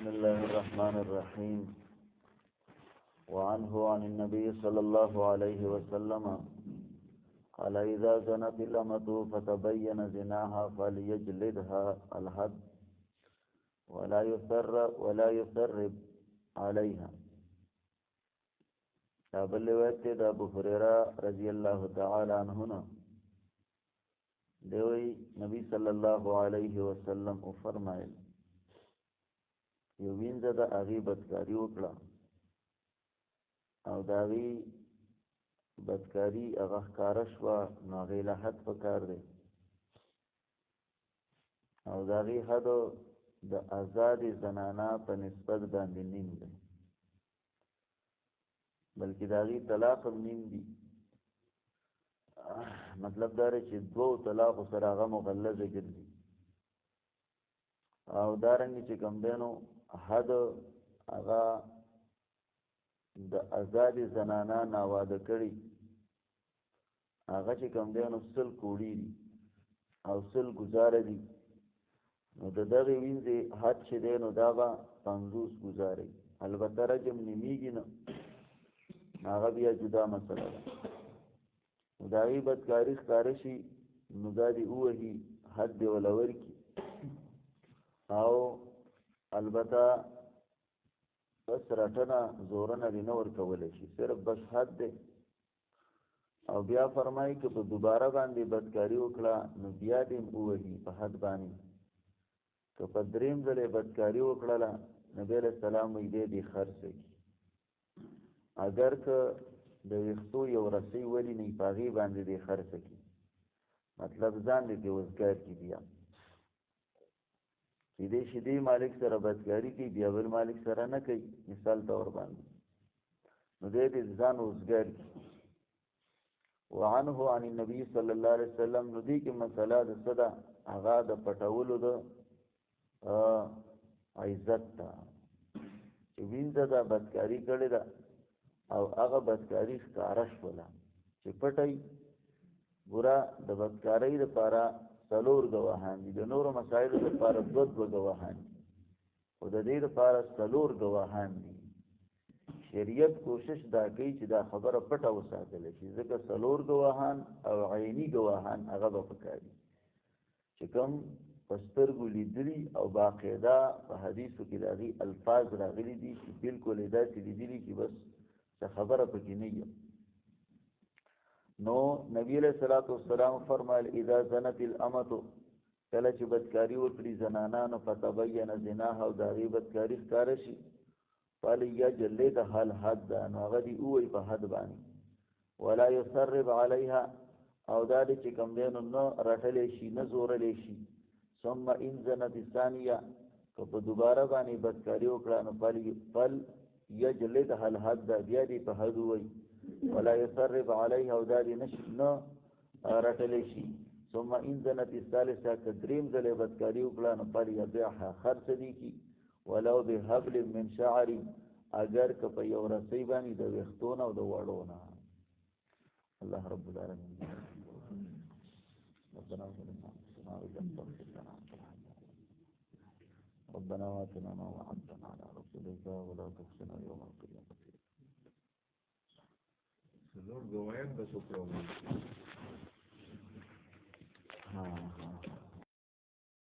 بسم الله الرحمن الرحيم. وعنه عن النبي صلى الله عليه وسلم قال إذا زنت الأمة فتبين زناها فليجلدها الحد ولا يثرب عليها. بل روایت ده ابو هريره رضی الله تعالی عنہ دوی نبی صلی الله علیه وسلم او فرمایل یو وینځه د هغې بدکاري وکړه او د هغې بدکاري هغه ښکاره شوه نو هغې له حد پکار دی او د هغې حد د آزادې زنانه په نسبت باندې نیم دی بلکې د هغې طلاق هم نیم دي مطلب دا دی چې دوو طلاقو سره هغه مغلظه ګرځي او دارنګې چې کوم دی نو حد هغه د آزادې زنانه ناواده کړي هغه چې کوم دی نو 100 کوړي دي او 100 ګزاره دي نو د دغې وینځې حد چې دی نو دا به 50 ګزاري البته رجم نیمیږي نه هغه بیا جدا مسله ده نو د هغې بدکاري ښکاره شي نو دا دې ووهي حد دې وله ورکړي او البته بس رټنه زورنه دې نه ورکولی شي صرف بس حد دی او بیا فرمایي که په دوباره باندې بدکاري وکړه نو بیا دې هم ووهي په حد باندې که په دریم ځل یې بدکاري وکړله نبي علیه السلام وایي دی دې خرڅه کړي اگر که د ویښتو یو رسۍ ولي نه په هغې باندې دې خرڅه کړي مطلب ځان دې وزګار کړي بیا چې دې شي دې مالک سره بدکاري کوي بیا بل مالک سره نه کوي مثال طور باندې نو دې دې ځان وزګار کړي وعنه عن النبي صلی الله علیه وسلم نو دې کې مسله د څه ده هغه د پټولو د عزت ده چې وینځه ده بدکاري کړې ده او هغه بدکاري ښکاره شوله چې پټی ګوره د بدکارۍ دپاره 4 ګواهان دي د نورو مسایلو دپاره 2 ګواهان دي خو د دې دپاره 4 ګواهان دي شریعت کوشش دا کوي چې دا خبره پټه وساتلی شي ځکه 4 ګواهان او عیني ګواهان هغه به پکار دي چې کوم په سترګو لیدلي او باقاعده په حدیثو کې د هغې الفاظ راغلي دي چې بلکل یې داسې لیدلي چې بس څه خبره پکې نه وي نو نبی علیہ الصلوۃ والسلام فرمایل اذا زنت الامه کله چې بدکاري وکړي زنانه نو فتبین زناها او د هغې بدکاري ښکاره شي فلیجلدها الحد نو هغه دې ووایي په حد باندې ولا یثرب علیها او دا دې چې کوم دی نو نه رټلی شي نه زورلی شي ثم ان زنت الثانیه که په دوباره باندې بدکاري وکړه نو فلیجلدها الحد بیا دې په حد ووایي ولا يثرب عليها او دادي نه رټلی شي ثم ان زنت الثالثه کدریم ځلې بدکاري وکړه نو فلیبيعها خرڅ دي کی ولو بحبل من شعر اگر که په یو رسۍ باندې د ویښتونه او د وړونه الله رب العالمین ربنا واتنا ما وعدتنا على رسلك ولا تخزنا يوم القيامه ضرور گواهان بس وکړو. ها